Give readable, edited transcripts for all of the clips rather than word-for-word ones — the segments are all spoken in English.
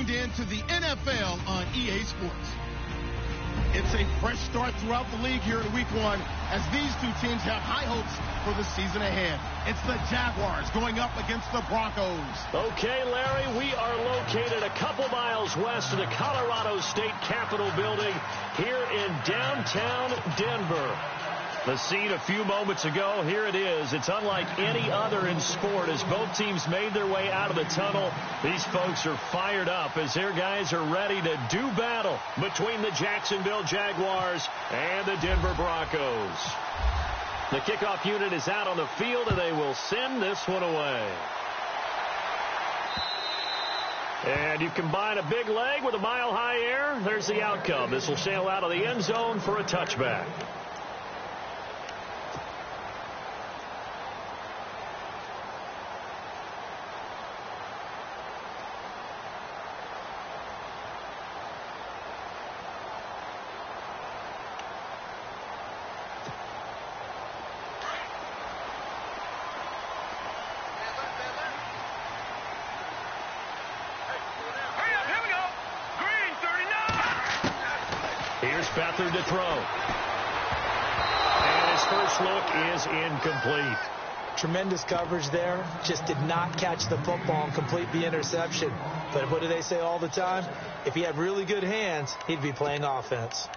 tuned in to the NFL on EA Sports. It's a fresh start throughout the league here in Week 1 as these two teams have high hopes for the season ahead. It's the Jaguars going up against the Broncos. Okay, Larry, we are located a couple miles west of the Colorado State Capitol building here in downtown Denver. The scene a few moments ago, here it is. It's unlike any other in sport as both teams made their way out of the tunnel. These folks are fired up as their guys are ready to do battle between the Jacksonville Jaguars and the Denver Broncos. The kickoff unit is out on the field, and they will send this one away. And you combine a big leg with a mile-high air. There's the outcome. This will sail out of the end zone for a touchback. Beathard to throw. And his first look is incomplete. Tremendous coverage there. Just did not catch the football and complete the interception. But what do they say all the time? If he had really good hands, he'd be playing offense.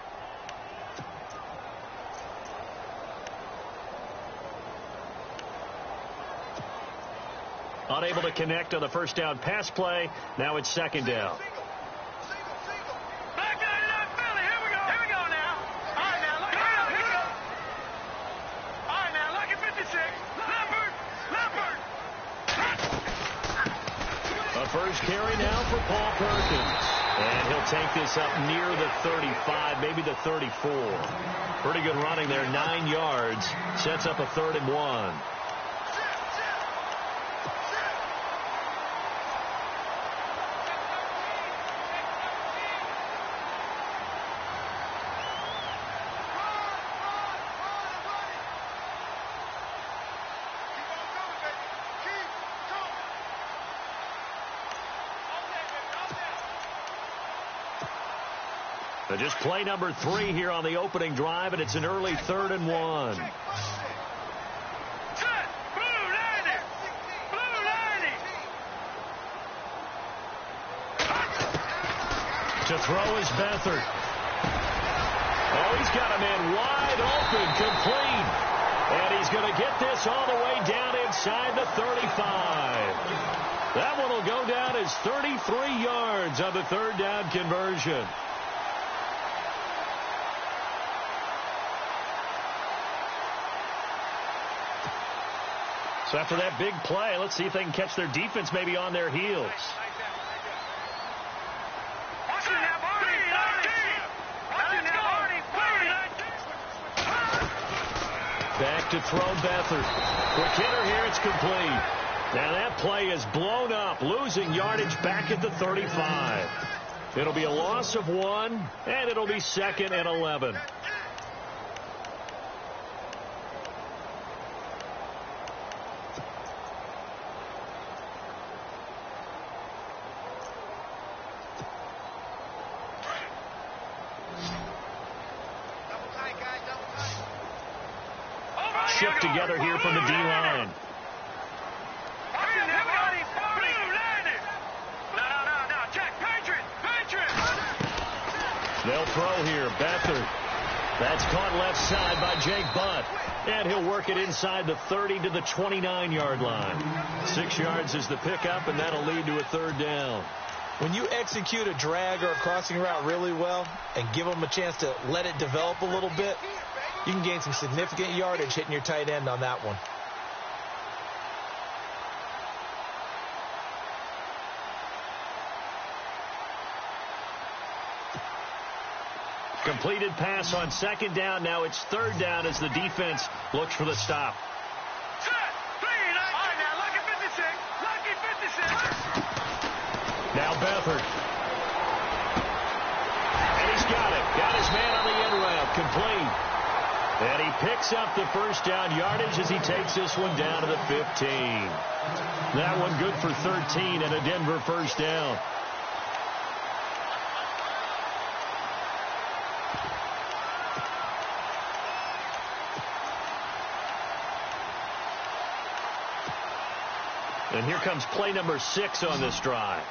Unable to connect on the first down pass play. Now it's second down. First carry now for Paul Perkins. And he'll take this up near the 35, maybe the 34. Pretty good running there, 9 yards. Sets up a 3rd and 1. Just play number 3 here on the opening drive, and it's an early 3rd and 1. To throw is Beathard. Oh, he's got a man wide open, complete. And he's going to get this all the way down inside the 35. That one will go down as 33 yards on the 3rd down conversion. So after that big play, let's see if they can catch their defense maybe on their heels. Back to throw Beathard. Quick hitter here, it's complete. Now that play is blown up, losing yardage back at the 35. It'll be a loss of 1, and it'll be 2nd and 11. Shift together here from the D-line. They'll throw here. Beathard. That's caught left side by Jake Butt. And he'll work it inside the 30 to the 29-yard line. 6 yards is the pickup, and that'll lead to a 3rd down. When you execute a drag or a crossing route really well and give them a chance to let it develop a little bit, you can gain some significant yardage hitting your tight end on that one. Completed pass on 2nd down. Now it's 3rd down as the defense looks for the stop. Now Beathard. And he's got it. Got his man on the end route. Complete. And he picks up the first down yardage as he takes this one down to the 15. That one good for 13 and a Denver first down. And here comes play number 6 on this drive.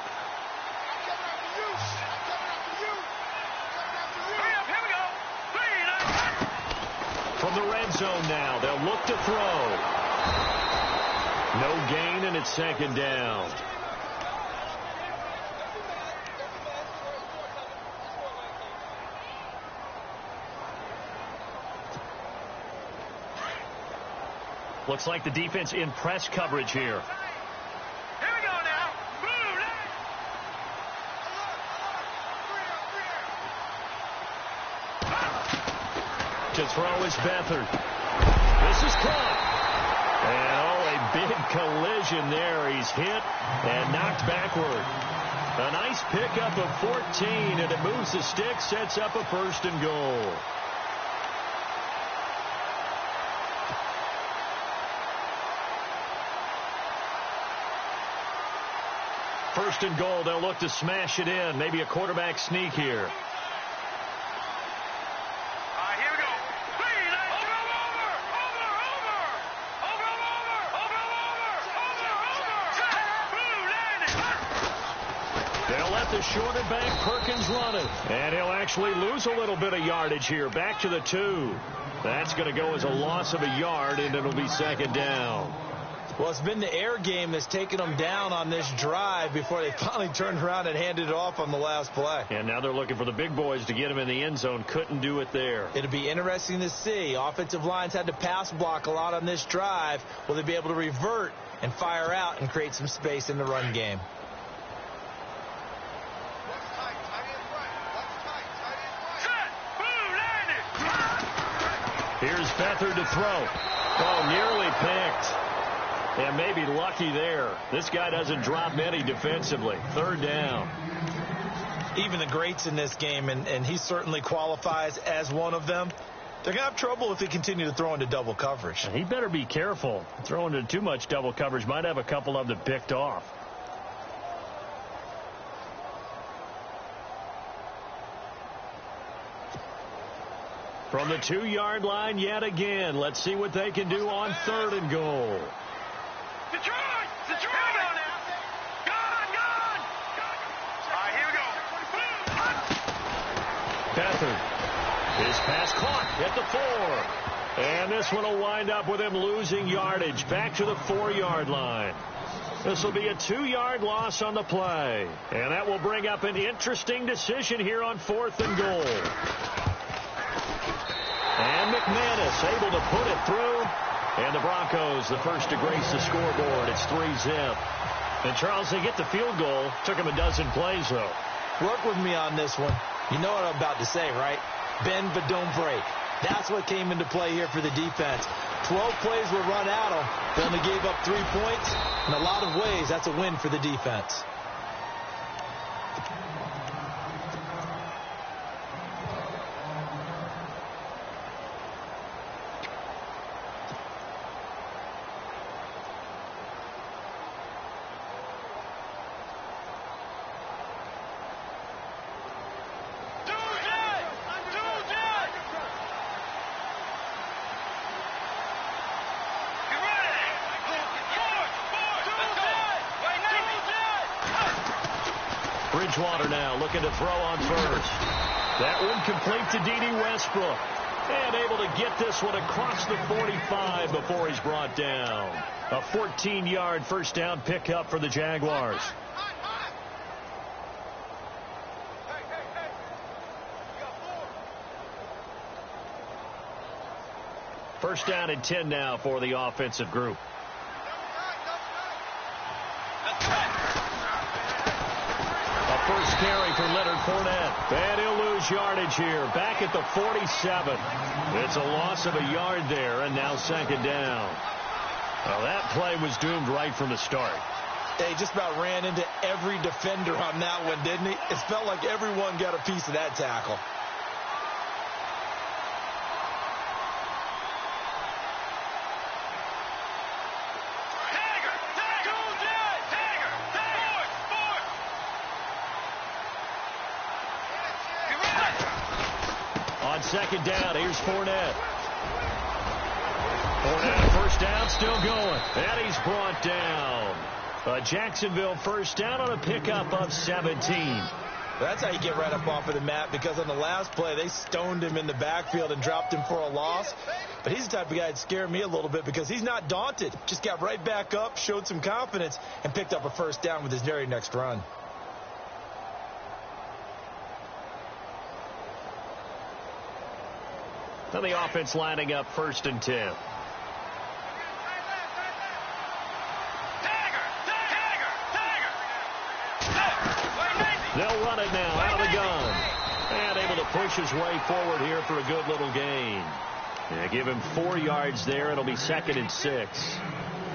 From the red zone now, they'll look to throw. No gain, and it's second down. Looks like the defense in press coverage here. Here we go now. To throw is Beathard. This is caught. And, a big collision there. He's hit and knocked backward. A nice pickup of 14, and it moves the stick, sets up a 1st and goal. First and goal, they'll look to smash it in. Maybe a quarterback sneak here. Here we go. They'll let the shorter back Perkins run it. And he'll actually lose a little bit of yardage here. Back to the 2. That's going to go as a loss of a yard, and it'll be second down. Well, it's been the air game that's taken them down on this drive before they finally turned around and handed it off on the last play. And now they're looking for the big boys to get him in the end zone. Couldn't do it there. It'll be interesting to see. Offensive lines had to pass block a lot on this drive. Will they be able to revert and fire out and create some space in the run game? Here's Beathard to throw. Oh, nearly picked. And maybe lucky there. This guy doesn't drop many defensively. 3rd down. Even the greats in this game, and he certainly qualifies as one of them, they're going to have trouble if they continue to throw into double coverage. He better be careful. Throwing into too much double coverage might have a couple of them picked off. From the 2-yard line yet again. Let's see what they can do on 3rd and goal. Detroit! Detroit! Gone! Here we go. Beathard. His pass caught at the 4. And this one will wind up with him losing yardage. Back to the 4-yard line. This will be a 2-yard loss on the play. And that will bring up an interesting decision here on 4th and goal. And McManus able to put it through. And the Broncos, the first to grace the scoreboard. It's 3-zip. And, Charles, they get the field goal. Took them a dozen plays, though. Work with me on this one. You know what I'm about to say, right? Bend but don't break. That's what came into play here for the defense. 12 plays were run at them. They only gave up 3 points. In a lot of ways, that's a win for the defense. Bridgewater now looking to throw on 1st. That one complete to D.D. Westbrook. And able to get this one across the 45 before he's brought down. A 14-yard first down pickup for the Jaguars. First down and 10 now for the offensive group. First carry for Leonard Fournette. And he'll lose yardage here. Back at the 47. It's a loss of a yard there, and now second down. Well, that play was doomed right from the start. He just about ran into every defender on that one, didn't he? It felt like everyone got a piece of that tackle. Second down, here's Fournette. Fournette, first down, still going. And he's brought down. A Jacksonville first down on a pickup of 17. That's how you get right up off of the mat, because on the last play, they stoned him in the backfield and dropped him for a loss. But he's the type of guy that scared me a little bit because he's not daunted. Just got right back up, showed some confidence, and picked up a first down with his very next run. Now the offense lining up 1st and 10. They'll run it now out of the gun. And able to push his way forward here for a good little gain. Yeah, give him 4 yards there. It'll be 2nd and 6.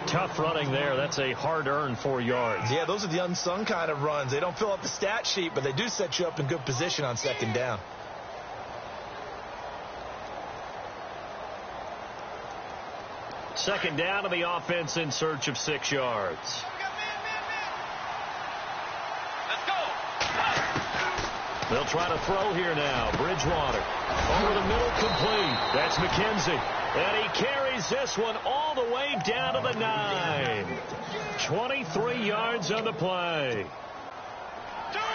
Tough running there. That's a hard-earned 4 yards. Yeah, those are the unsung kind of runs. They don't fill up the stat sheet, but they do set you up in good position on 2nd down. Second down to the offense in search of 6 yards. Let's go. They'll try to throw here now. Bridgewater over the middle, complete. That's McKenzie. And he carries this one all the way down to the 9. 23 yards on the play.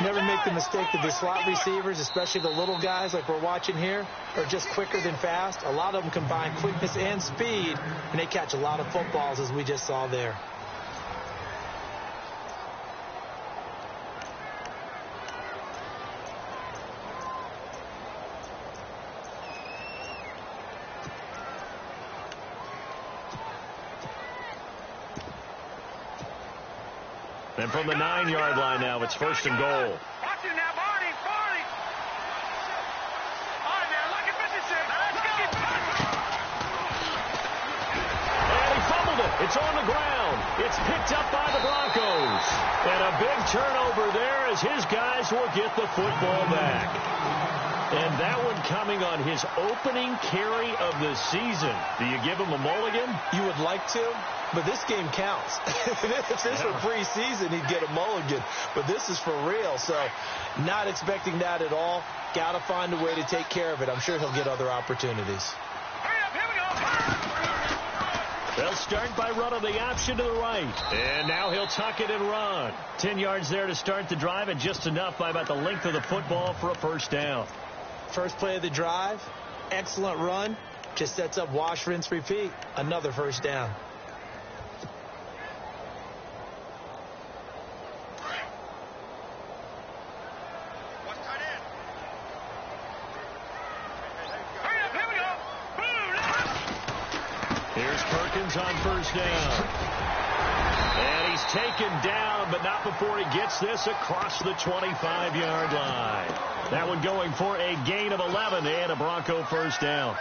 Never make the mistake that the slot receivers, especially the little guys like we're watching here, are just quicker than fast. A lot of them combine quickness and speed, and they catch a lot of footballs, as we just saw there. And from the 9-yard line now, it's 1st and goal. Watch it now, Barney. All right, now, look at 56. Let's go. And he fumbled it. It's on the ground. It's picked up by the Broncos. And a big turnover there as his guys will get the football back. And that one coming on his opening carry of the season. Do you give him a mulligan? You would like to, but this game counts. If this were preseason, he'd get a mulligan. But this is for real, so not expecting that at all. Got to find a way to take care of it. I'm sure he'll get other opportunities. Hurry up, here we go. They'll start by running the option to the right. And now he'll tuck it and run. 10 yards there to start the drive, and just enough by about the length of the football for a first down. First play of the drive, excellent run. Just sets up wash, rinse, repeat. Another first down. Here's Perkins on first down. And he's taken down, but not before he gets this across the 25-yard line. That one going for a gain of 11 and a Bronco first down.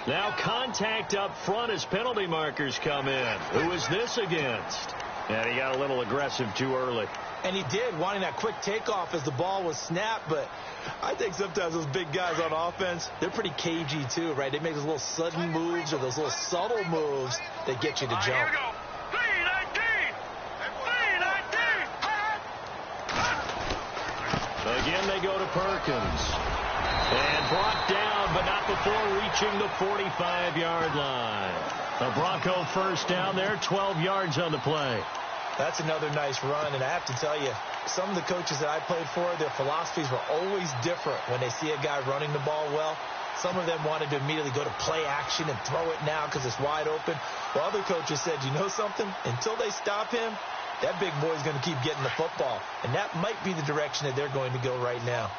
Now contact up front as penalty markers come in. Who is this against? And he got a little aggressive too early. And he did, wanting that quick takeoff as the ball was snapped. But I think sometimes those big guys on offense, they're pretty cagey too, right? They make those little sudden moves or those little subtle moves that get you to jump. Here we go. 3-19. Again, they go to Perkins. And brought down, but not before reaching the 45-yard line. A Bronco first down there, 12 yards on the play. That's another nice run, and I have to tell you, some of the coaches that I played for, their philosophies were always different when they see a guy running the ball well. Some of them wanted to immediately go to play action and throw it now because it's wide open. While other coaches said, you know something? Until they stop him, that big boy's going to keep getting the football. And that might be the direction that they're going to go right now.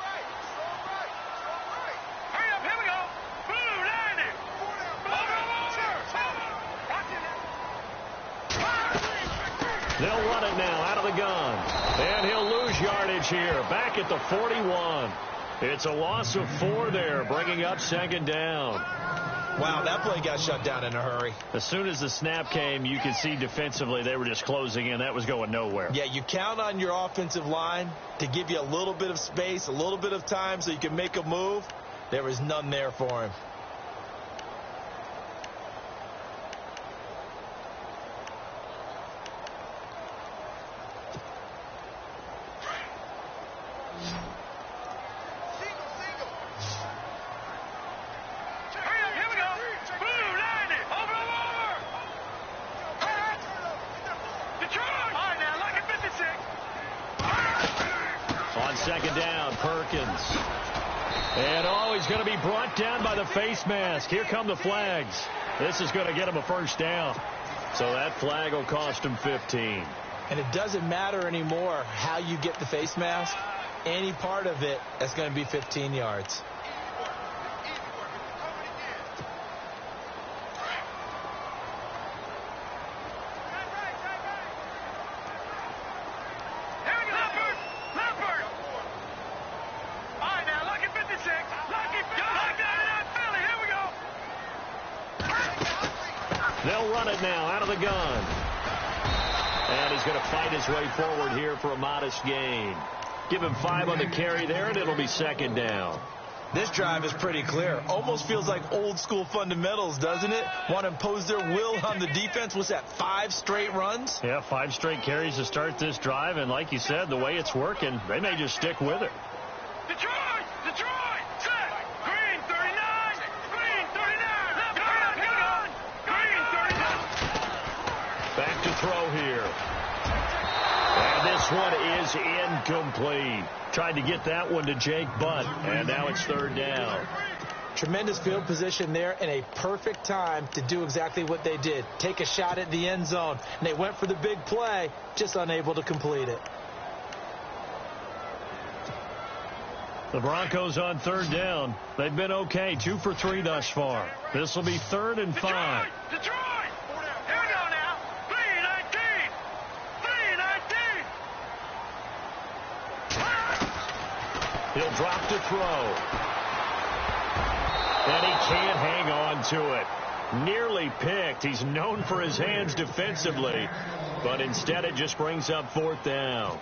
They'll run it now out of the gun. And he'll lose yardage here. Back at the 41. It's a loss of 4 there, bringing up second down. Wow, that play got shut down in a hurry. As soon as the snap came, you could see defensively they were just closing in. That was going nowhere. Yeah, you count on your offensive line to give you a little bit of space, a little bit of time so you can make a move. There was none there for him. Second down, Perkins. And he's going to be brought down by the face mask. Here come the flags. This is going to get him a first down. So that flag will cost him 15. And it doesn't matter anymore how you get the face mask. Any part of it, that's going to be 15 yards. They'll run it now out of the gun. And he's going to fight his way forward here for a modest gain. Give him 5 on the carry there, and it'll be second down. This drive is pretty clear. Almost feels like old school fundamentals, doesn't it? Want to impose their will on the defense. What's that, 5 straight runs? Yeah, 5 straight carries to start this drive. And like you said, the way it's working, they may just stick with it. Detroit! Set! Green 39! Green 39! Gun! Green 39! Back to throw here. And this one is incomplete. Tried to get that one to Jake Butt, and now it's third down. Tremendous field position there and a perfect time to do exactly what they did. Take a shot at the end zone. And they went for the big play, just unable to complete it. The Broncos on third down. They've been okay, 2 for 3 thus far. This will be 3rd and 5. Detroit! Here we go now. 3-19! 3-19! He'll drop to throw. And he can't hang on to it. Nearly picked. He's known for his hands defensively. But instead it just brings up 4th down.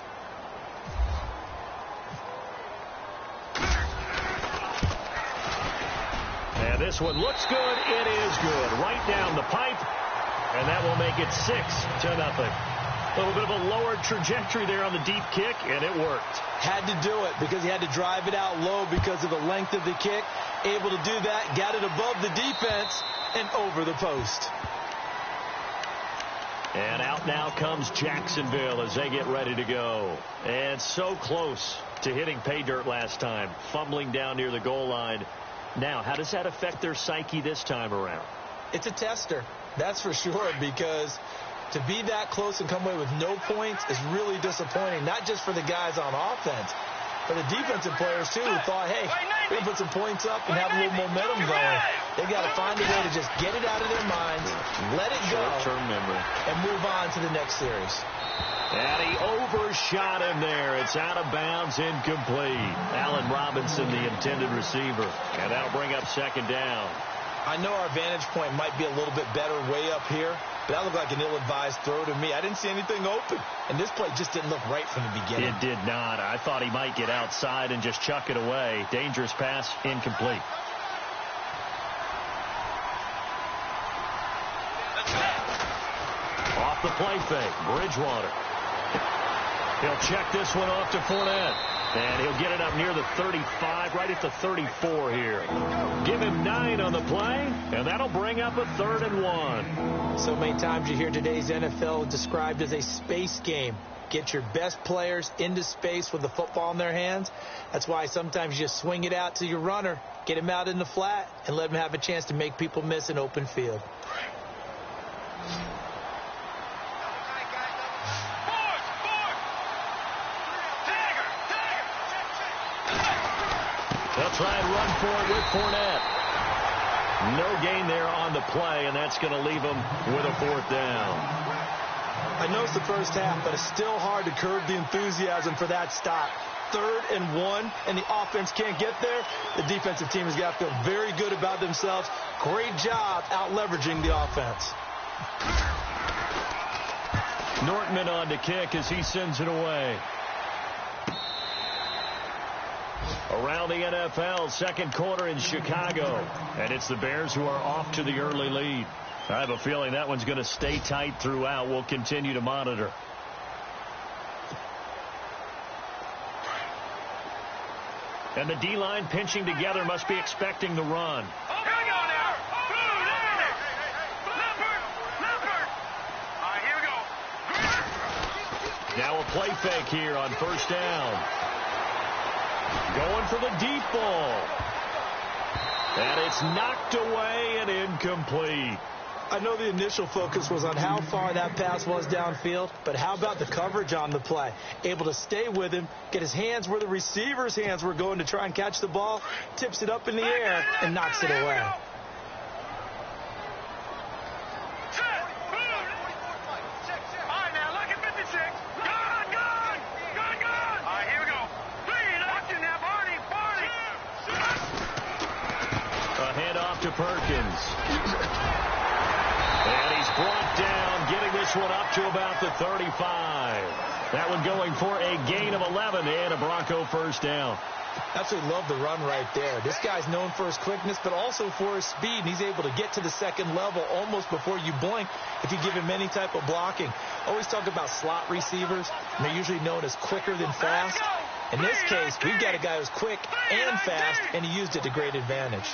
And this one looks good. It is good. Right down the pipe. And that will make it 6-0. A little bit of a lower trajectory there on the deep kick, and it worked. Had to do it because he had to drive it out low because of the length of the kick. Able to do that, got it above the defense and over the post. And out now comes Jacksonville as they get ready to go. And so close to hitting pay dirt last time, fumbling down near the goal line. Now, how does that affect their psyche this time around? It's a tester, that's for sure, because to be that close and come away with no points is really disappointing, not just for the guys on offense, but the defensive players, too, who thought, hey, we're going to put some points up and have a little momentum going. They've got to find a way to just get it out of their minds, let it go, short-term memory, and move on to the next series. And he overshot him there. It's out of bounds, incomplete. Allen Robinson, the intended receiver. And that'll bring up second down. I know our vantage point might be a little bit better way up here, but that looked like an ill-advised throw to me. I didn't see anything open, and this play just didn't look right from the beginning. It did not. I thought he might get outside and just chuck it away. Dangerous pass, incomplete. Off the play fake, Bridgewater. He'll check this one off to Fournette. And he'll get it up near the 35, right at the 34 here. Give him 9 on the play, and that'll bring up a 3rd and 1. So many times you hear today's NFL described as a space game. Get your best players into space with the football in their hands. That's why sometimes you just swing it out to your runner, get him out in the flat, and let him have a chance to make people miss an open field. They'll try and run for it with Fournette. No gain there on the play, and that's going to leave them with a 4th down. I know it's the first half, but it's still hard to curb the enthusiasm for that stop. 3rd and 1, and the offense can't get there. The defensive team has got to feel very good about themselves. Great job out-leveraging the offense. Nortman on to kick as he sends it away. Around the NFL, second quarter in Chicago. And it's the Bears who are off to the early lead. I have a feeling that one's going to stay tight throughout. We'll continue to monitor. And the D-line pinching together must be expecting the run. Now a play fake here on first down. Going for the deep ball. And it's knocked away and incomplete. I know the initial focus was on how far that pass was downfield, but how about the coverage on the play? Able to stay with him, get his hands where the receiver's hands were going to try and catch the ball, tips it up in the air, and knocks it away. To Perkins. And he's brought down, getting this one up to about the 35. That one going for a gain of 11 and a Bronco first down. Absolutely love the run right there. This guy's known for his quickness, but also for his speed. And he's able to get to the second level almost before you blink if you give him any type of blocking. Always talk about slot receivers, and they're usually known as quicker than fast. In this case, we've got a guy who's quick and fast, and he used it to great advantage.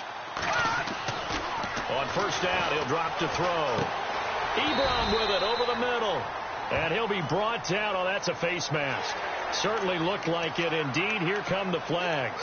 On first down, he'll drop to throw. Ebron with it over the middle. And he'll be brought down. Oh, that's a face mask. Certainly looked like it. Indeed, here come the flags.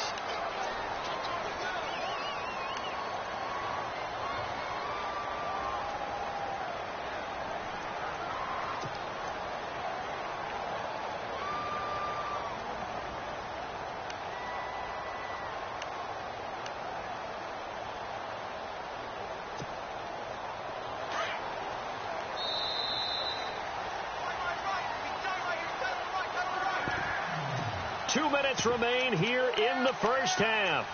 Remain here in the first half.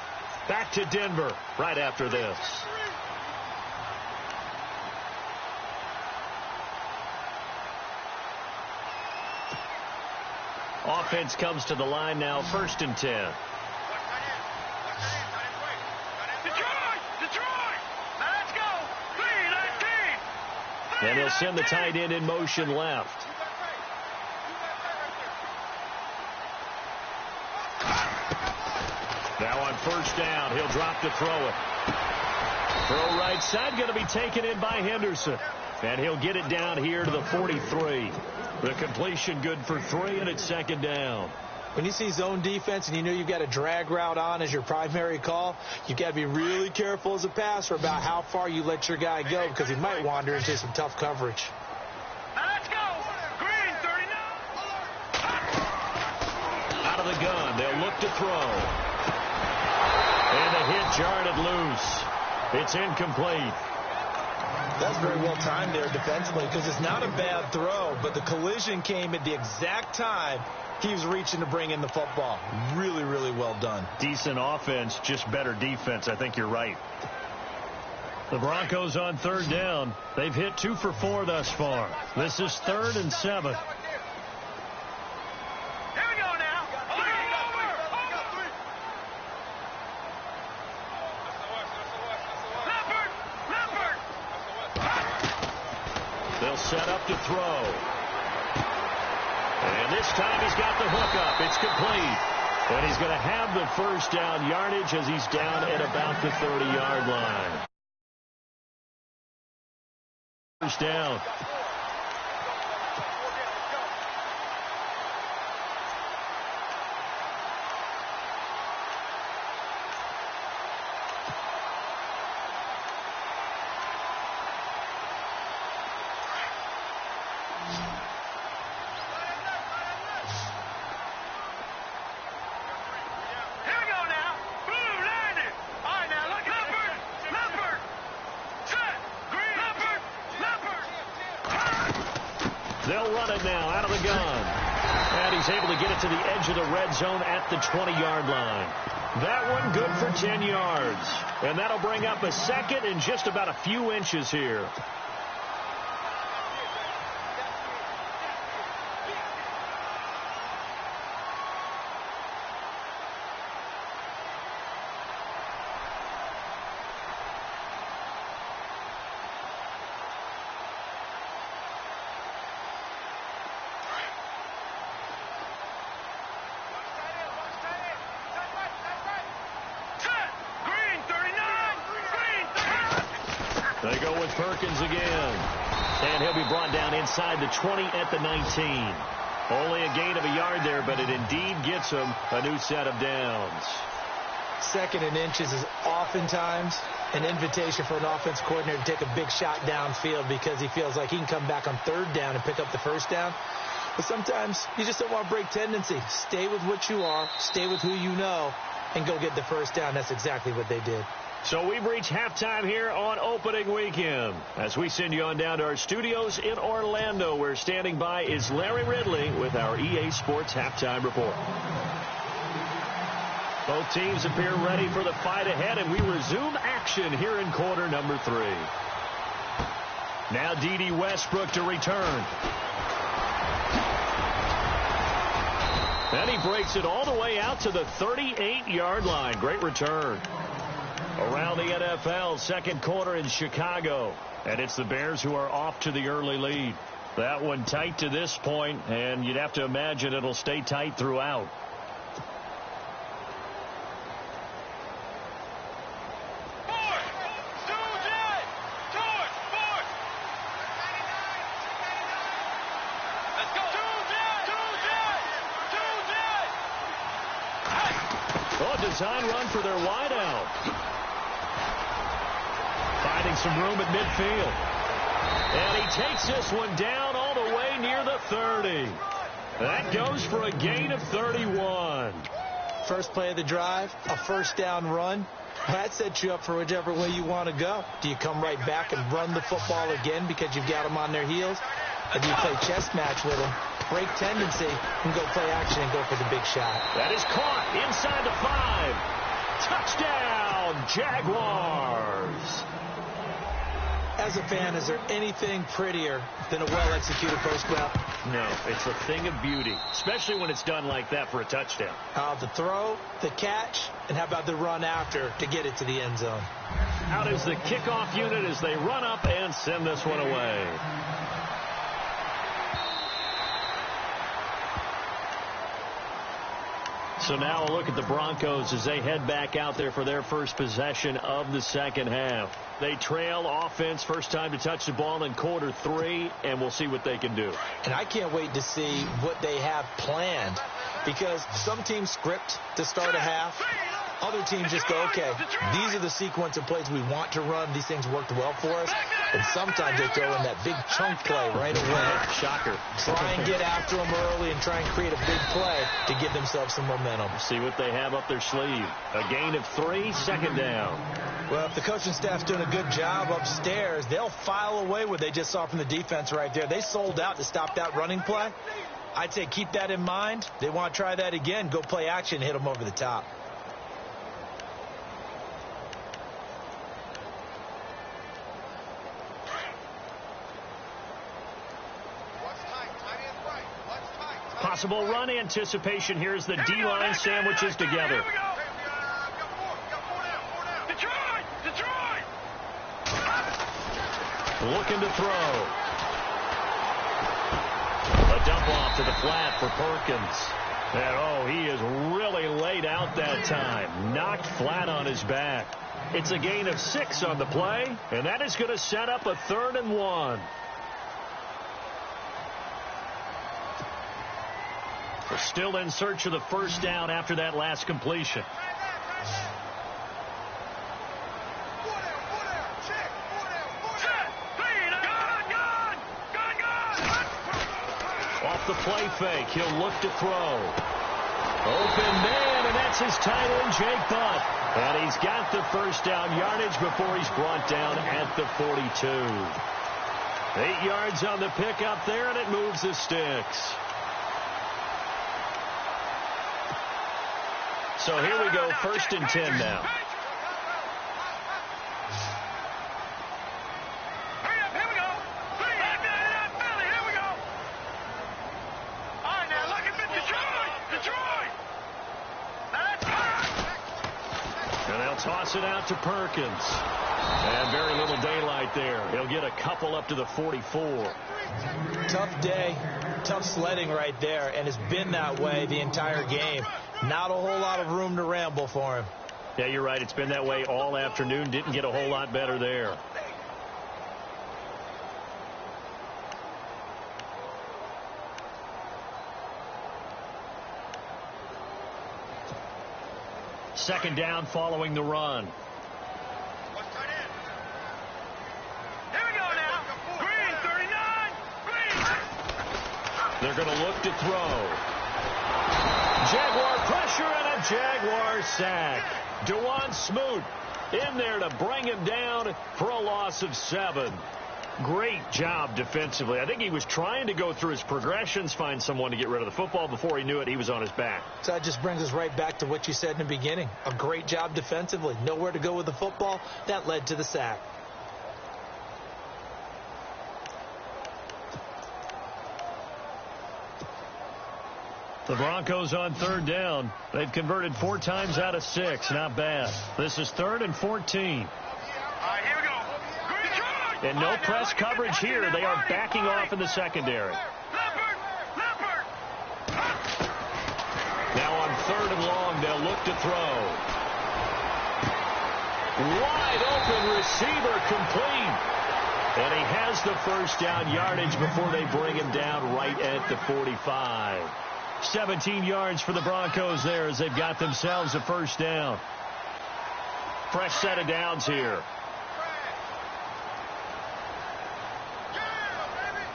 Back to Denver right after this. Offense comes to the line now, 1st and 10. And he'll send the tight end in motion left. Now on first down, he'll drop to throw it. Throw right side, going to be taken in by Henderson. And he'll get it down here to the 43. The completion good for 3, and it's 2nd down. When you see zone defense and you know you've got a drag route on as your primary call, you've got to be really careful as a passer about how far you let your guy go because he might wander into some tough coverage. Let's go! Green, 39! Out of the gun, they'll look to throw. And the hit jarred it loose. It's incomplete. That's very well timed there defensively because it's not a bad throw, but the collision came at the exact time he was reaching to bring in the football. Really, really well done. Decent offense, just better defense. I think you're right. The Broncos on 3rd down. They've hit 2 for 4 thus far. This is 3rd and 7. They'll set up to throw. And this time he's got the hook up. It's complete. And he's going to have the first down yardage as he's down at about the 30-yard line. First down. They'll run it now out of the gun. And he's able to get it to the edge of the red zone at the 20-yard line. That one good for 10 yards. And that'll bring up a 2nd and just about a few inches here. Perkins again. And he'll be brought down inside the 20 at the 19. Only a gain of a yard there, but it indeed gets him a new set of downs. 2nd and inches is oftentimes an invitation for an offense coordinator to take a big shot downfield because he feels like he can come back on 3rd down and pick up the 1st down. But sometimes you just don't want to break tendency. Stay with what you are, stay with who you know, and go get the 1st down. That's exactly what they did. So we've reached halftime here on opening weekend. As we send you on down to our studios in Orlando, where standing by is Larry Ridley with our EA Sports Halftime Report. Both teams appear ready for the fight ahead, and we resume action here in quarter number 3. Now D.D. Westbrook to return. And he breaks it all the way out to the 38-yard line. Great return. Around the NFL, 2nd quarter in Chicago. And it's the Bears who are off to the early lead. That one tight to this point, and you'd have to imagine it'll stay tight throughout. Design run for their wideout. Finding some room at midfield. And he takes this one down all the way near the 30. That goes for a gain of 31. First play of the drive, a 1st down run. That sets you up for whichever way you want to go. Do you come right back and run the football again because you've got them on their heels? Or do you play chess match with them, break tendency, and go play action and go for the big shot? That is caught inside the 5. Touchdown, Jaguars. As a fan, is there anything prettier than a well-executed post route? No, it's a thing of beauty, especially when it's done like that for a touchdown. The throw, the catch, and how about the run after to get it to the end zone? Out is the kickoff unit as they run up and send this one away. So now a look at the Broncos as they head back out there for their first possession of the 2nd half. They trail offense, first time to touch the ball in quarter 3, and we'll see what they can do. And I can't wait to see what they have planned, because some teams script to start a half. Other teams just go, okay, these are the sequence of plays we want to run. These things worked well for us. And sometimes they throw in that big chunk play right away. Shocker. Try and get after them early and try and create a big play to give themselves some momentum. See what they have up their sleeve. A gain of 3, 2nd down. Well, if the coaching staff's doing a good job upstairs, they'll file away what they just saw from the defense right there. They sold out to stop that running play. I'd say keep that in mind. They want to try that again. Go play action and hit them over the top. Possible run anticipation here as the D-line sandwiches together. Looking to throw. A dump off to the flat for Perkins. And, oh, he is really laid out that time. Knocked flat on his back. It's a gain of 6 on the play, and that is going to set up a 3rd and 1. We're still in search of the 1st down after that last completion. Off the play fake, he'll look to throw. Open man, and that's his tight end, Jake Butt. And he's got the 1st down yardage before he's brought down at the 42. 8 yards on the pickup there, and it moves the sticks. So here we go, 1st and 10 now. Here we go. All right, now look at Detroit. And they'll toss it out to Perkins. And very little daylight there. He'll get a couple up to the 44. Tough day, tough sledding right there, and it's been that way the entire game. Not a whole lot of room to ramble for him. Yeah, you're right. It's been that way all afternoon. Didn't get a whole lot better there. second down following the run. Here we go now. Green, 39. Green. They're going to look to throw. Jaguar pressure and a Jaguar sack. Dewan Smoot in there to bring him down for a loss of 7. Great job defensively. I think he was trying to go through his progressions, find someone to get rid of the football. Before he knew it, he was on his back. So that just brings us right back to what you said in the beginning. A great job defensively. Nowhere to go with the football. That led to the sack. The Broncos on third down. They've converted 4 times out of 6. Not bad. This is 3rd and 14. All right, here we go. Green. And no press coverage here. They are backing off in the secondary. Leopard. Now on 3rd and long, they'll look to throw. Wide open receiver complete. And he has the first down yardage before they bring him down right at the 45. 17 yards for the Broncos there as they've got themselves a first down. Fresh set of downs here.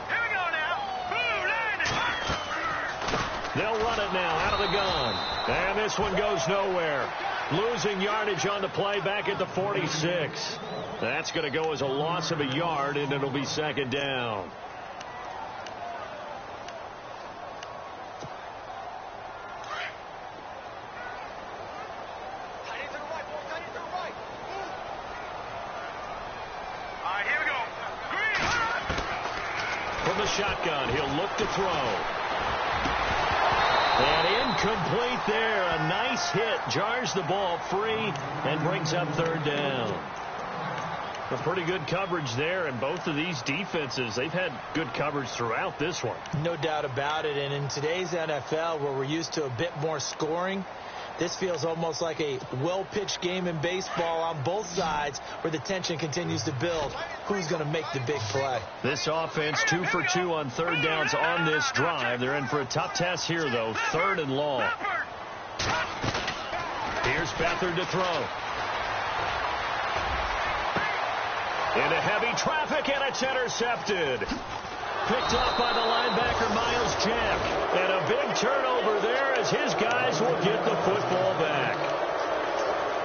Here we go now. They'll run it now out of the gun. And this one goes nowhere. Losing yardage on the play back at the 46. That's going to go as a loss of a yard, and it'll be second down. The shotgun. He'll look to throw. And incomplete there. A nice hit. Jars the ball free and brings up third down. A pretty good coverage there, and both of these defenses, they've had good coverage throughout this one. No doubt about it. And in today's NFL, where we're used to a bit more scoring, this feels almost like a well-pitched game in baseball on both sides where the tension continues to build. Who's going to make the big play? This offense 2 for 2 on third downs on this drive. They're in for a tough test here, though. 3rd and long. Here's Beathard to throw. Into heavy traffic, and it's intercepted. Picked off by the linebacker, Miles Jack. And a big turnover there as his guys will get the football back.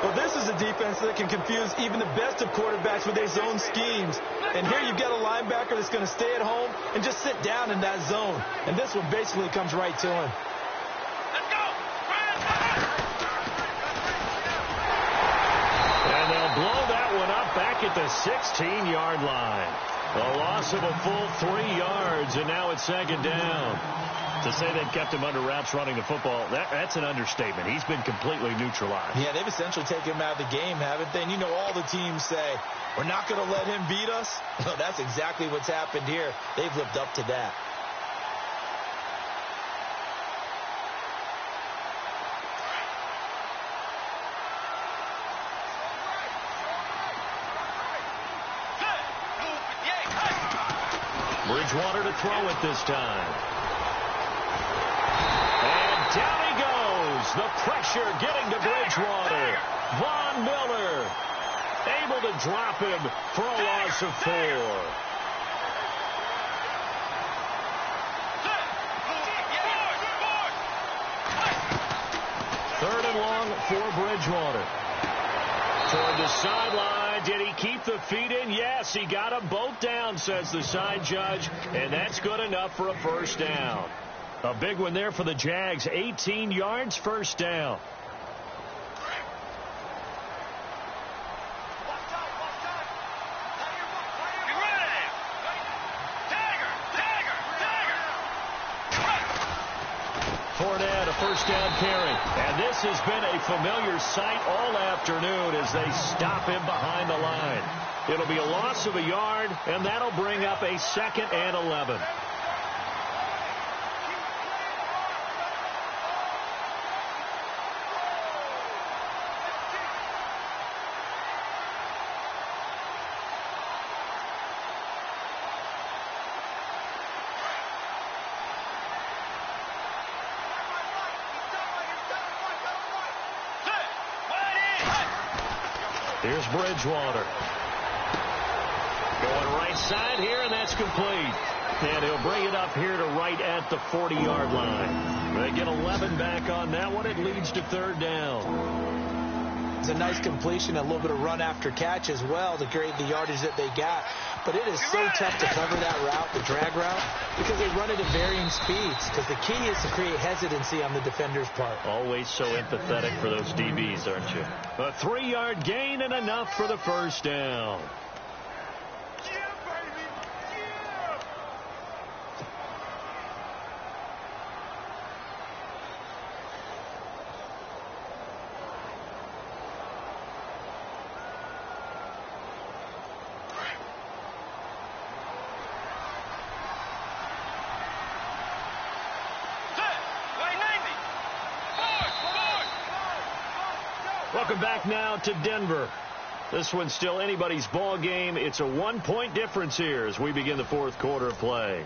Well, this is a defense that can confuse even the best of quarterbacks with their zone schemes. And here you've got a linebacker that's going to stay at home and just sit down in that zone. And this one basically comes right to him. Let's go. And they'll blow that one up back at the 16-yard line. A loss of a full 3 yards, and now it's second down. To say they've kept him under wraps running the football, that's an understatement. He's been completely neutralized. Yeah, they've essentially taken him out of the game, haven't they? And you know all the teams say, we're not going to let him beat us. Well, that's exactly what's happened here. They've lived up to that. Bridgewater to throw it this time. And down he goes. The pressure getting to Bridgewater. Von Miller able to drop him for a loss of 4. Third and long for Bridgewater. Toward the sideline. Did he keep the feet in? Yes, he got them both down, says the side judge, and that's good enough for a first down. A big one there for the Jags. 18 yards, first down. Fournette, a first down carry. And this has been a familiar sight all afternoon as they stop him behind the line. It'll be a loss of a yard, and that'll bring up a 2nd and 11. Here's Bridgewater. Going right side here, and that's complete. And he'll bring it up here to right at the 40-yard line. They get 11 back on that one. It leads to third down. It's a nice completion, a little bit of run after catch as well to create the yardage that they got. But it is so tough to cover that route, the drag route, because they run it at varying speeds. Because the key is to create hesitancy on the defender's part. Always so empathetic for those DBs, aren't you? A 3-yard gain and enough for the first down. Welcome back now to Denver. This one's still anybody's ball game. It's a 1-point difference here as we begin the fourth quarter of play.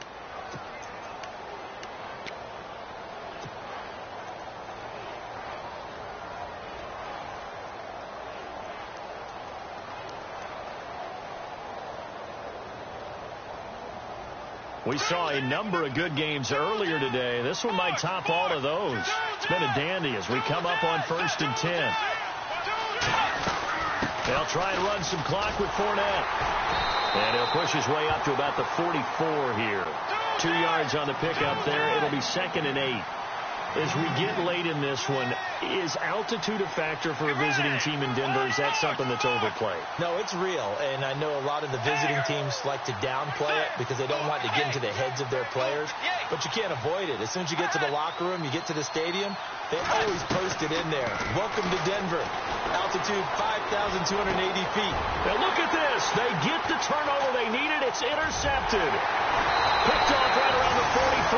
We saw a number of good games earlier today. This one might top all of those. It's been a dandy as we come up on 1st and 10. They'll try and run some clock with Fournette. And he'll push his way up to about the 44 here. 2 yards on the pickup there. It'll be 2nd and 8. As we get late in this one, is altitude a factor for a visiting team in Denver? Is that something that's overplayed? No, it's real. And I know a lot of the visiting teams like to downplay it because they don't want to get into the heads of their players. But you can't avoid it. As soon as you get to the locker room, you get to the stadium, they always post it in there. Welcome to Denver. Altitude 5,280 feet. Now look at this. They get the turnover they needed. It's intercepted. Picked off right around the 43.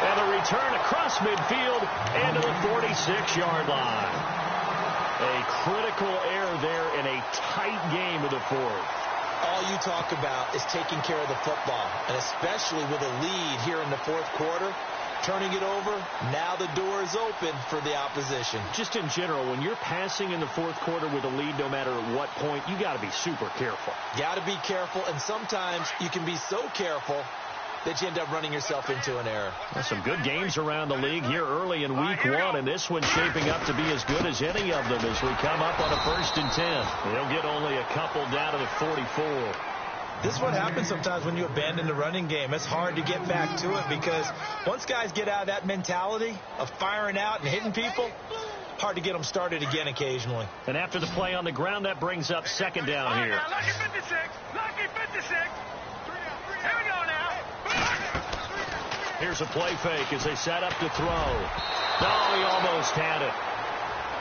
And a return across midfield and to the 46-yard line. A critical error there in a tight game of the fourth. All you talk about is taking care of the football, and especially with a lead here in the fourth quarter, turning it over, now the door is open for the opposition. Just in general, when you're passing in the fourth quarter with a lead, no matter at what point, you got to be super careful. Got to be careful, and sometimes you can be so careful that you end up running yourself into an error. Well, some good games around the league here early in week one, and this one's shaping up to be as good as any of them as we come up on a 1st and 10. They'll get only a couple down to the 44. This is what happens sometimes when you abandon the running game. It's hard to get back to it because once guys get out of that mentality of firing out and hitting people, hard to get them started again occasionally. And after the play on the ground, that brings up 2nd down here. Lucky 56. Lucky 56. Here we go now. Here's a play fake as they set up to throw. No, he almost had it.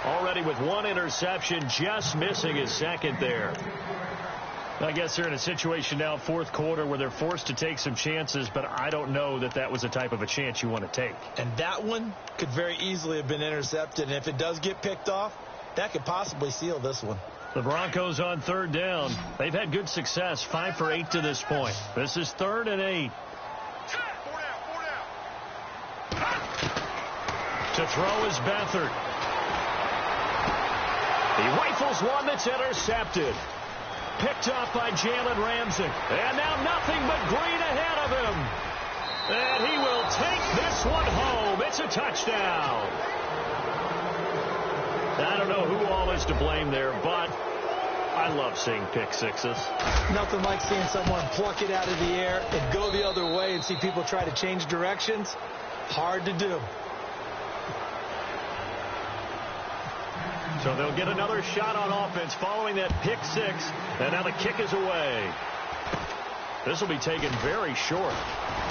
Already with 1 interception, just missing his 2nd there. I guess they're in a situation now, fourth quarter, where they're forced to take some chances, but I don't know that that was the type of a chance you want to take. And that one could very easily have been intercepted, and if it does get picked off, that could possibly seal this one. The Broncos on 3rd down. They've had good success, 5 for 8 to this point. This is 3rd and 8. To throw is Beathard. He rifles one that's intercepted. Picked off by Jalen Ramsey. And now nothing but green ahead of him. And he will take this one home. It's a touchdown. I don't know who all is to blame there, but I love seeing pick sixes. Nothing like seeing someone pluck it out of the air and go the other way and see people try to change directions. Hard to do. So they'll get another shot on offense following that pick six. And now the kick is away. This will be taken very short.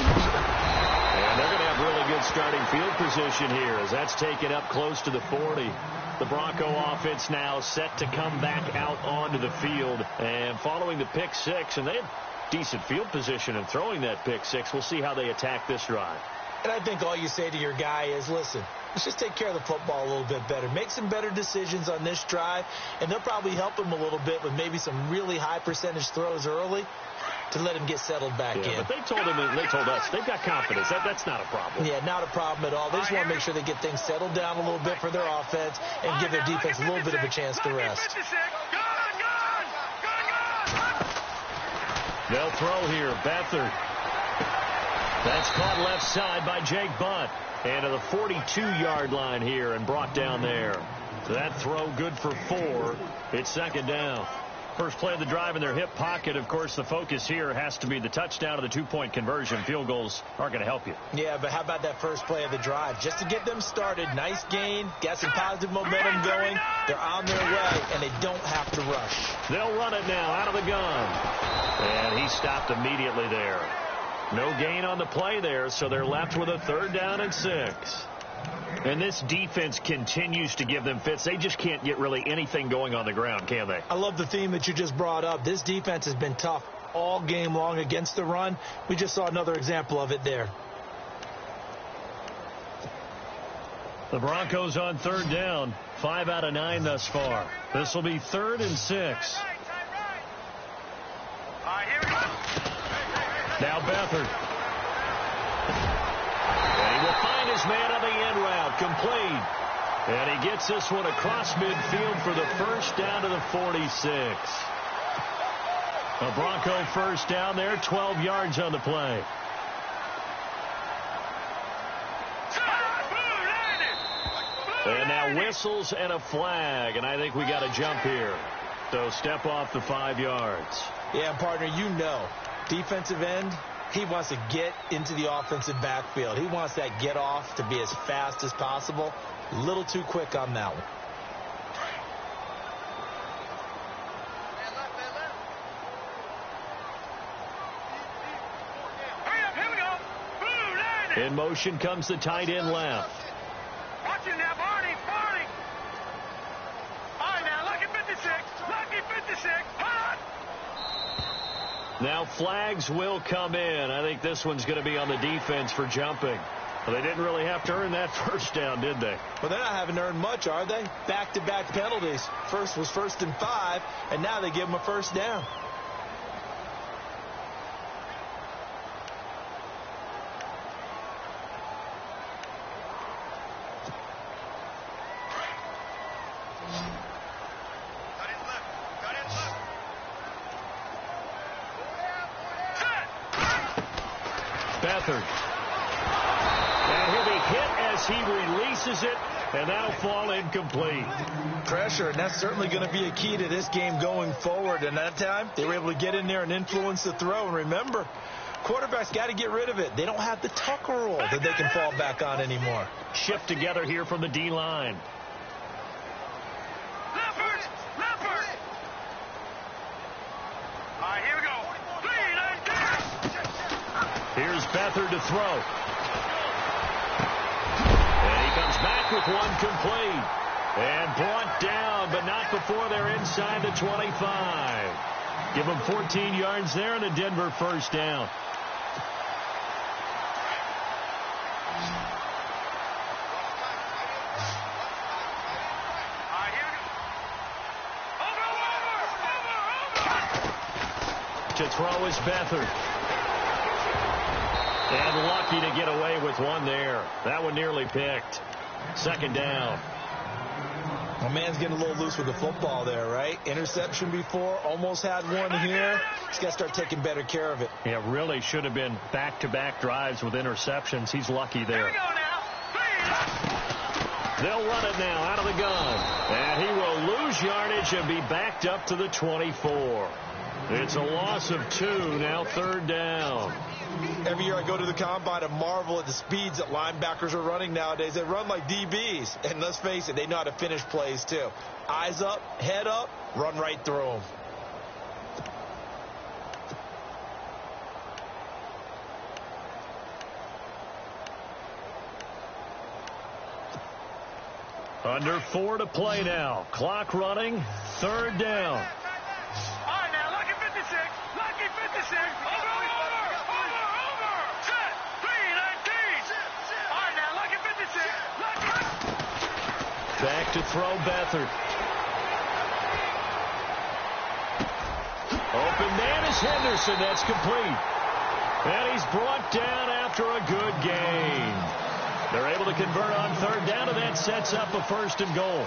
And they're going to have really good starting field position here as that's taken up close to the 40. The Bronco offense now set to come back out onto the field. And following the pick six, and they had decent field position in throwing that pick six. We'll see how they attack this drive. And I think all you say to your guy is, listen, let's just take care of the football a little bit better. Make some better decisions on this drive, and they'll probably help him a little bit with maybe some really high percentage throws early to let him get settled back in. But they told him, and they told us, they've got confidence. That's not a problem. Yeah, not a problem at all. They just want to make sure they get things settled down a little bit for their offense and give their defense a little bit of a chance to rest. They'll throw here. Beathard. That's caught left side by Jake Butt. And to the 42-yard line here and brought down there. That throw good for 4. It's second down. First play of the drive in their hip pocket. Of course, the focus here has to be the touchdown or the two-point conversion. Field goals aren't going to help you. Yeah, but how about that first play of the drive? Just to get them started, nice gain, got some positive momentum going. They're on their way, and they don't have to rush. They'll run it now out of the gun. And he stopped immediately there. No gain on the play there, so they're left with a 3rd down and 6. And this defense continues to give them fits. They just can't get really anything going on the ground, can they? I love the theme that you just brought up. This defense has been tough all game long against the run. We just saw another example of it there. The Broncos on 3rd down. 5 out of 9 thus far. This will be 3rd and 6. Now Beathard. And he will find his man on the end route. Complete. And he gets this one across midfield for the first down to the 46. A Bronco first down there, 12 yards on the play. And now whistles and a flag, and I think we got a jump here. So step off the 5 yards. Yeah, partner, you know, defensive end, he wants to get into the offensive backfield. He wants that get off to be as fast as possible. A little too quick on that one. In motion comes the tight end left. Watch it now, Barney. All right, now, lucky 56. Lucky 56. Hot. Now flags will come in. I think this one's going to be on the defense for jumping. Well, they didn't really have to earn that first down, did they? Well, they're not having to earn much, are they? Back-to-back penalties. First was 1st and 5, and now they give them a first down. Beathard. And he'll be hit as he releases it, and that'll fall incomplete. Pressure, and that's certainly going to be a key to this game going forward. And that time, they were able to get in there and influence the throw. And remember, quarterbacks got to get rid of it. They don't have the tucker roll that they can fall back on anymore. Shift together here from the D-line. All right, here we go. Here's Beathard to throw. And he comes back with one complete. And brought down, but not before they're inside the 25. Give them 14 yards there and a Denver first down. To throw is Beathard. And lucky to get away with one there. That one nearly picked. Second down. My man's getting a little loose with the football there, right? Interception before, almost had one here. He's got to start taking better care of it. Yeah, really should have been back-to-back drives with interceptions. He's lucky there. They'll run it now out of the gun. And he will lose yardage and be backed up to the 24. It's a loss of 2, now third down. Every year I go to the combine and marvel at the speeds that linebackers are running nowadays. They run like DBs. And let's face it, they know how to finish plays too. Eyes up, head up, run right through them. Under 4 to play now. Clock running, third down. Back to throw Beathard. Open man is Henderson. That's complete. And he's brought down after a good gain. They're able to convert on third down, and that sets up a first and goal.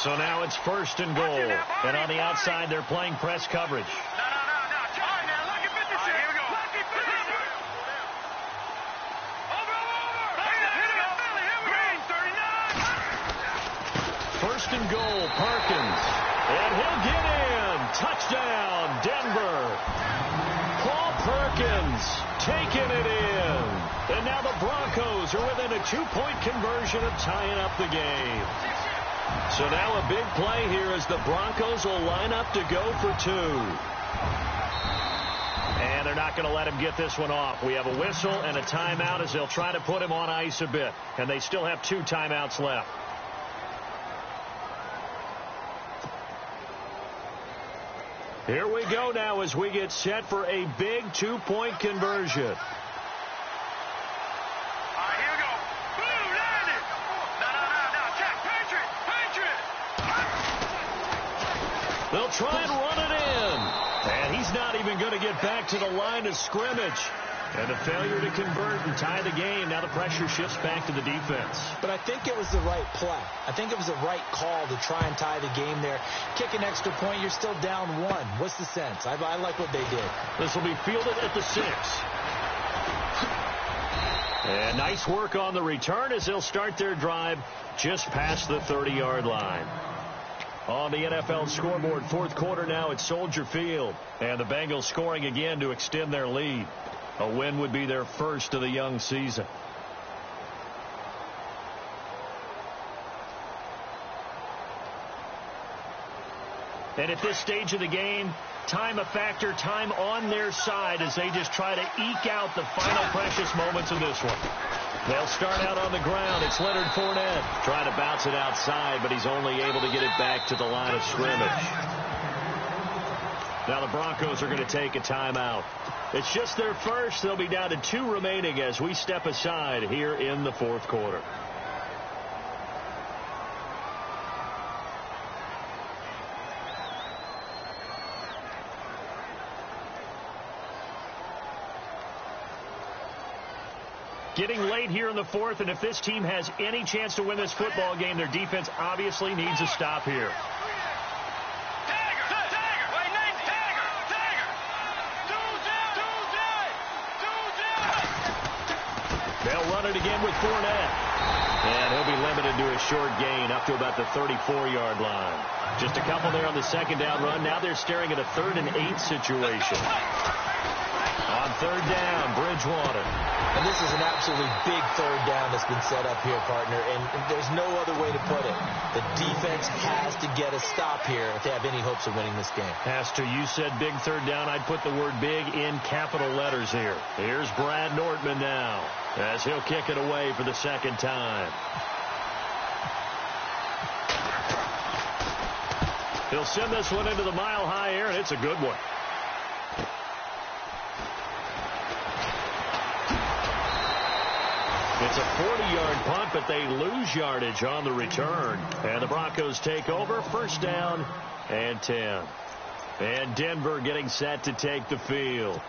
So now it's 1st and goal. And on the outside, they're playing press coverage. First and goal, Perkins. And he'll get in. Touchdown, Denver. Paul Perkins taking it in. And now the Broncos are within a 2-point conversion of tying up the game. So now a big play here as the Broncos will line up to go for 2. And they're not going to let him get this one off. We have a whistle and a timeout as they'll try to put him on ice a bit. And they still have 2 timeouts left. Here we go now as we get set for a big 2-point conversion. All right, here we go. Boom, landed. No. Check. Patriot. They'll try and run it in. And he's not even going to get back to the line of scrimmage. And a failure to convert and tie the game. Now the pressure shifts back to the defense. But I think it was the right play. I think it was the right call to try and tie the game there. Kick an extra point, you're still down 1. What's the sense? I like what they did. This will be fielded at the 6. And nice work on the return as they'll start their drive just past the 30-yard line. On the NFL scoreboard, 4th quarter now at Soldier Field. And the Bengals scoring again to extend their lead. A win would be their first of the young season. And at this stage of the game, time a factor, time on their side as they just try to eke out the final precious moments of this one. They'll start out on the ground. It's Leonard Fournette trying to bounce it outside, but he's only able to get it back to the line of scrimmage. Now the Broncos are going to take a timeout. It's just their first. They'll be down to 2 remaining as we step aside here in the 4th quarter. Getting late here in the 4th, and if this team has any chance to win this football game, their defense obviously needs a stop here. They'll run it again with Fournette. And he'll be limited to a short gain up to about the 34-yard line. Just a couple there on the 2nd down run. Now they're staring at a 3rd and 8 situation. On 3rd down, Bridgewater. And this is an absolutely big 3rd down that's been set up here, partner. And there's no other way to put it. The defense has to get a stop here if they have any hopes of winning this game. Has to. You said big 3rd down. I'd put the word big in capital letters here. Here's Brad Nortman now as he'll kick it away for the 2nd time. He'll send this one into the mile-high air, and it's a good one. It's a 40-yard punt, but they lose yardage on the return. And the Broncos take over, 1st down and 10. And Denver getting set to take the field.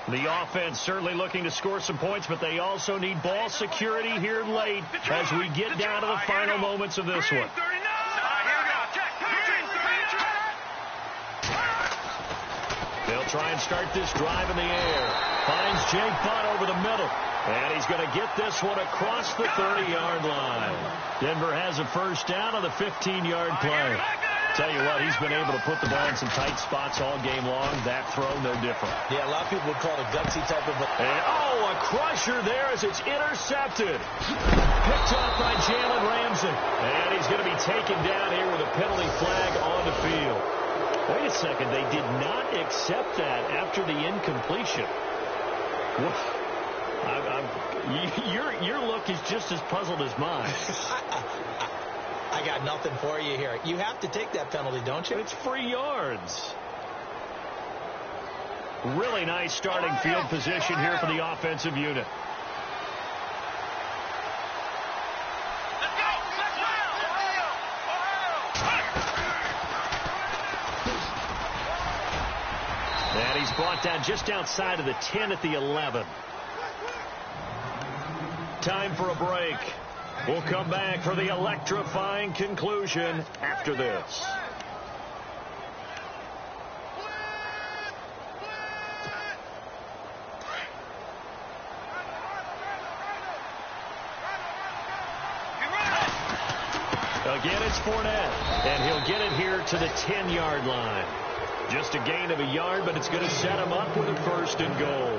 The offense certainly looking to score some points, but they also need ball security here late as we get down to the final moments of this one. They'll try and start this drive in the air. Finds Jake Butt over the middle. And he's going to get this one across the 30-yard line. Denver has a 1st down on the 15-yard play. Tell you what, he's been able to put the ball in some tight spots all game long. That throw, no different. Yeah, a lot of people would call it a gutsy type of... a crusher there as it's intercepted. Picked off by Jalen Ramsey. And he's going to be taken down here with a penalty flag on the field. Wait a second, they did not accept that after the incompletion. Your look is just as puzzled as mine. I got nothing for you here. You have to take that penalty, don't you? It's free yards. Really nice starting field position here for the offensive unit. And just outside of the 10 at the 11. Time for a break. We'll come back for the electrifying conclusion after this. Again, it's Fournette, and he'll get it here to the 10-yard line. Just a gain of a yard, but it's going to set him up with a 1st and goal.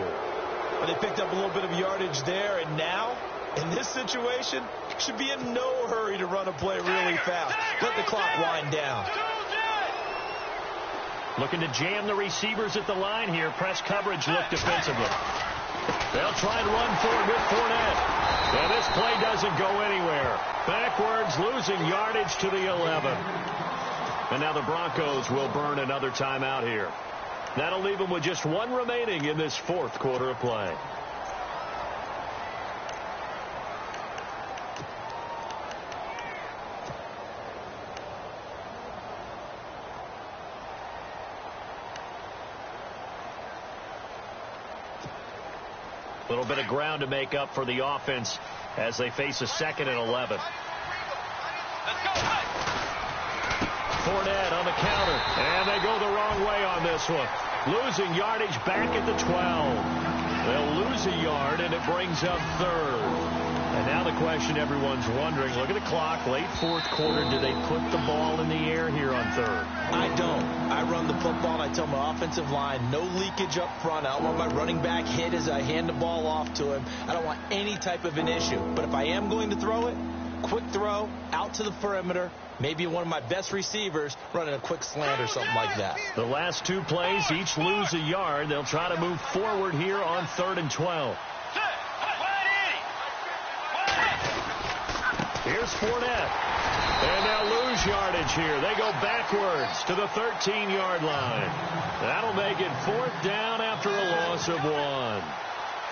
Well, they picked up a little bit of yardage there, and now, in this situation, should be in no hurry to run a play really fast. Let the clock wind down. Looking to jam the receivers at the line here. Press coverage look defensively. They'll try and run forward with Fournette. And this play doesn't go anywhere. Backwards, losing yardage to the 11. And now the Broncos will burn another timeout here. That'll leave them with just 1 remaining in this 4th quarter of play. A little bit of ground to make up for the offense as they face a 2nd and 11. Fournette on the counter, and they go the wrong way on this one. Losing yardage back at the 12. They'll lose a yard, and it brings up 3rd. And now the question everyone's wondering, look at the clock, late 4th quarter, do they put the ball in the air here on 3rd? I don't. I run the football, and I tell my offensive line, no leakage up front. I don't want my running back hit as I hand the ball off to him. I don't want any type of an issue. But if I am going to throw it, quick throw, out to the perimeter, maybe one of my best receivers running a quick slant or something like that. The last 2 plays, each lose a yard. They'll try to move forward here on 3rd and 12. Here's Fournette. And they'll lose yardage here. They go backwards to the 13-yard line. That'll make it 4th down after a loss of 1.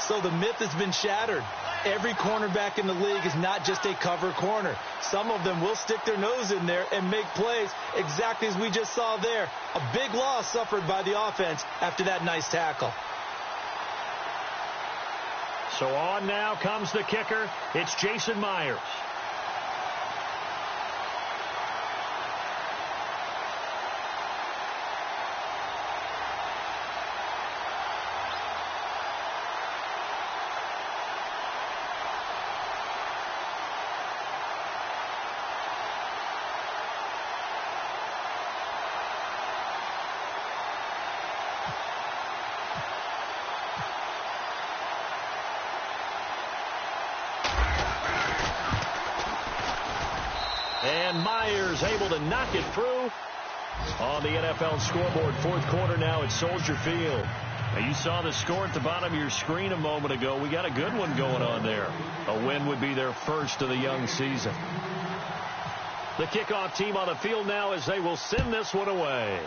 So the myth has been shattered. Every cornerback in the league is not just a cover corner. Some of them will stick their nose in there and make plays exactly as we just saw there. A big loss suffered by the offense after that nice tackle. So on now comes the kicker. It's Jason Myers. And Myers able to knock it through on the NFL scoreboard. 4th quarter now at Soldier Field. Now you saw the score at the bottom of your screen a moment ago. We got a good one going on there. A win would be their 1st of the young season. The kickoff team on the field now as they will send this one away.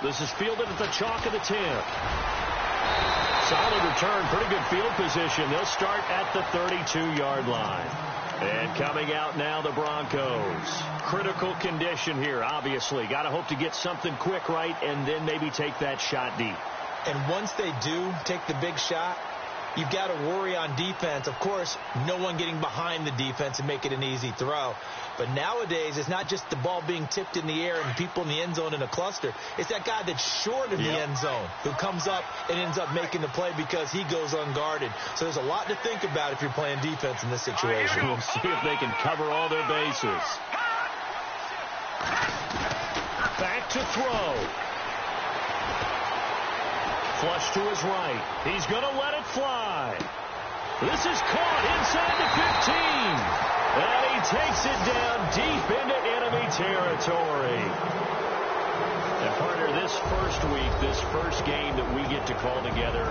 This is fielded at the chalk of the 10. Solid return, pretty good field position. They'll start at the 32-yard line. And coming out now, the Broncos. Critical condition here, obviously. Got to hope to get something quick right and then maybe take that shot deep. And once they do take the big shot, you've got to worry on defense. Of course, no one getting behind the defense and make it an easy throw. But nowadays, it's not just the ball being tipped in the air and people in the end zone in a cluster. It's that guy that's short of the end zone who comes up and ends up making the play because he goes unguarded. So there's a lot to think about if you're playing defense in this situation. We'll see if they can cover all their bases. Back to throw. Flush to his right. He's going to let it fly. This is caught inside the 15. And he takes it down deep into enemy territory. And partner, this first week, this first game that we get to call together,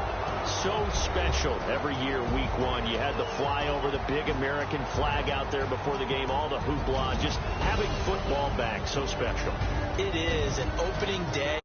so special every year, week 1. You had the flyover, the big American flag out there before the game, all the hoopla, just having football back, so special. It is an opening day.